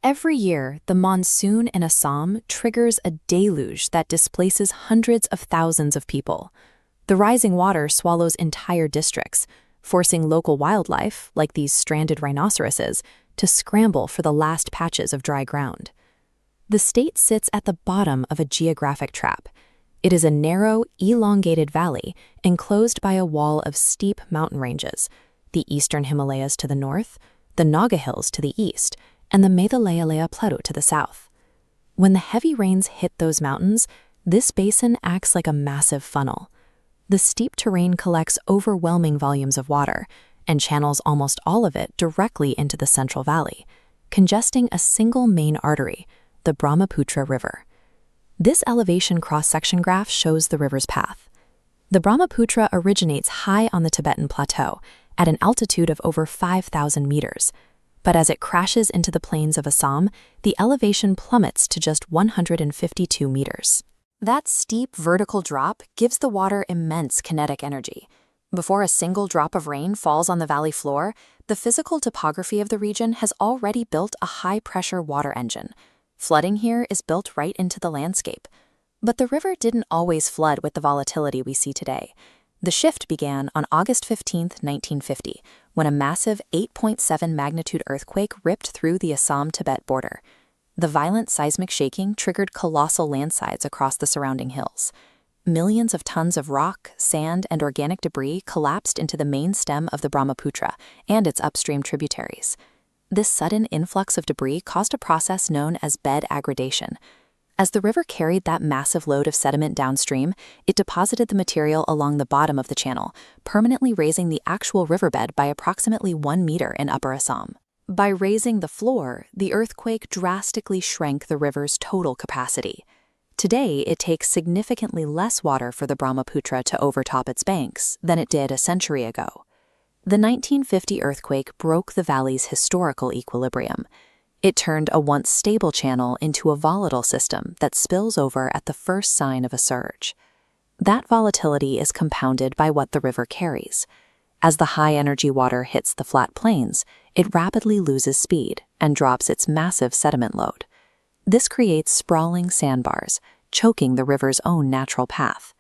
Every year, the monsoon in Assam triggers a deluge that displaces hundreds of thousands of people. The rising water swallows entire districts, forcing local wildlife, like these stranded rhinoceroses, to scramble for the last patches of dry ground. The state sits at the bottom of a geographic trap. It is a narrow, elongated valley enclosed by a wall of steep mountain ranges, the eastern Himalayas to the north, the Naga Hills to the east, and the Meghalaya Plateau to the south. When the heavy rains hit those mountains, this basin acts like a massive funnel. The steep terrain collects overwhelming volumes of water and channels almost all of it directly into the central valley, congesting a single main artery, the Brahmaputra River. This elevation cross-section graph shows the river's path. The Brahmaputra originates high on the Tibetan Plateau, at an altitude of over 5,000 meters. But as it crashes into the plains of Assam, the elevation plummets to just 152 meters. That steep vertical drop gives the water immense kinetic energy. Before a single drop of rain falls on the valley floor, the physical topography of the region has already built a high-pressure water engine. Flooding here is built right into the landscape. But the river didn't always flood with the volatility we see today. The shift began on August 15, 1950, when a massive 8.7 magnitude earthquake ripped through the Assam-Tibet border. The violent seismic shaking triggered colossal landslides across the surrounding hills. Millions of tons of rock, sand, and organic debris collapsed into the main stem of the Brahmaputra and its upstream tributaries. This sudden influx of debris caused a process known as bed aggradation. As the river carried that massive load of sediment downstream, it deposited the material along the bottom of the channel, permanently raising the actual riverbed by approximately 1 meter in Upper Assam. By raising the floor, the earthquake drastically shrank the river's total capacity. Today, it takes significantly less water for the Brahmaputra to overtop its banks than it did a century ago. The 1950 earthquake broke the valley's historical equilibrium. It turned a once stable channel into a volatile system that spills over at the first sign of a surge. That volatility is compounded by what the river carries. As the high-energy water hits the flat plains, it rapidly loses speed and drops its massive sediment load. This creates sprawling sandbars, choking the river's own natural path.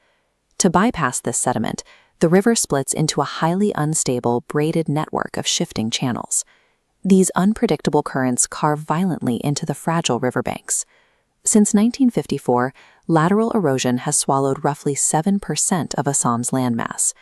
To bypass this sediment, the river splits into a highly unstable, braided network of shifting channels. These unpredictable currents carve violently into the fragile riverbanks. Since 1954, lateral erosion has swallowed roughly 7% of Assam's landmass.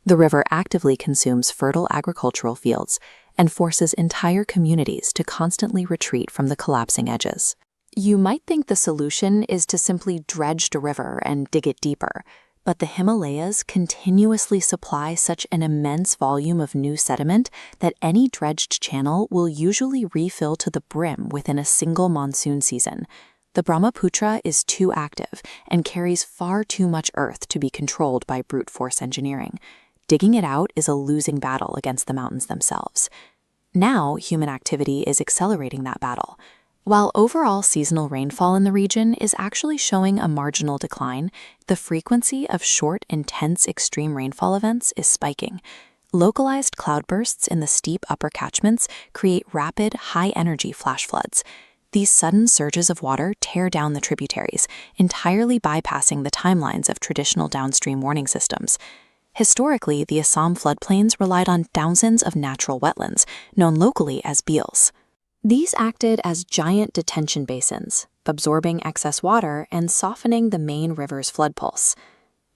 The river actively consumes fertile agricultural fields and forces entire communities to constantly retreat from the collapsing edges. You might think the solution is to simply dredge the river and dig it deeper, but the Himalayas continuously supply such an immense volume of new sediment that any dredged channel will usually refill to the brim within a single monsoon season. The Brahmaputra is too active and carries far too much earth to be controlled by brute force engineering. Digging it out is a losing battle against the mountains themselves. Now, human activity is accelerating that battle. While overall seasonal rainfall in the region is actually showing a marginal decline, the frequency of short, intense extreme rainfall events is spiking. Localized cloudbursts in the steep upper catchments create rapid, high-energy flash floods. These sudden surges of water tear down the tributaries, entirely bypassing the timelines of traditional downstream warning systems. Historically, the Assam floodplains relied on thousands of natural wetlands, known locally as beels. These acted as giant detention basins, absorbing excess water and softening the main river's flood pulse.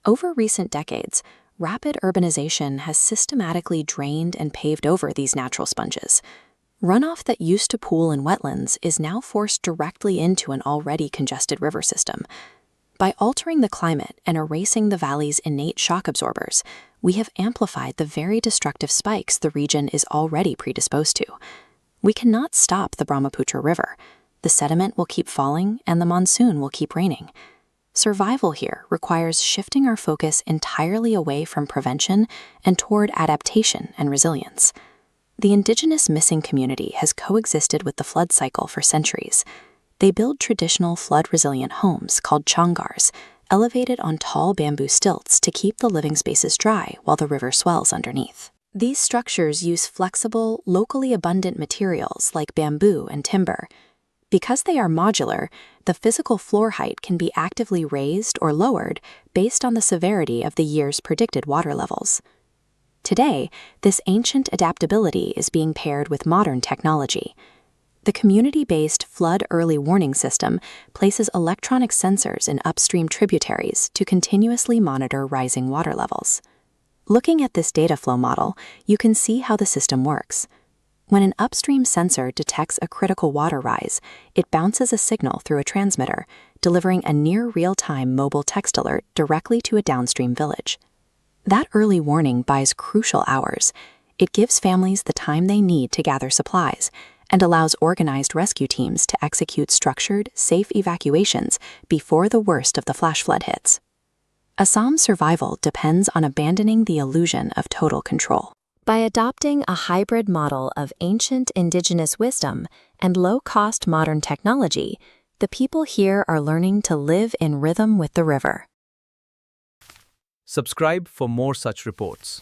Over recent decades, rapid urbanization has systematically drained and paved over these natural sponges. Runoff that used to pool in wetlands is now forced directly into an already congested river system. By altering the climate and erasing the valley's innate shock absorbers, we have amplified the very destructive spikes the region is already predisposed to. We cannot stop the Brahmaputra River. The sediment will keep falling and the monsoon will keep raining. Survival here requires shifting our focus entirely away from prevention and toward adaptation and resilience. The indigenous missing community has coexisted with the flood cycle for centuries. They build traditional flood-resilient homes called Chang Ghars, elevated on tall bamboo stilts to keep the living spaces dry while the river swells underneath. These structures use flexible, locally abundant materials like bamboo and timber. Because they are modular, the physical floor height can be actively raised or lowered based on the severity of the year's predicted water levels. Today, this ancient adaptability is being paired with modern technology. The community-based flood early warning system places electronic sensors in upstream tributaries to continuously monitor rising water levels. Looking at this data flow model, you can see how the system works. When an upstream sensor detects a critical water rise, it bounces a signal through a transmitter, delivering a near real-time mobile text alert directly to a downstream village. That early warning buys crucial hours. It gives families the time they need to gather supplies and allows organized rescue teams to execute structured, safe evacuations before the worst of the flash flood hits. Assam's survival depends on abandoning the illusion of total control. By adopting a hybrid model of ancient indigenous wisdom and low-cost modern technology, the people here are learning to live in rhythm with the river. Subscribe for more such reports.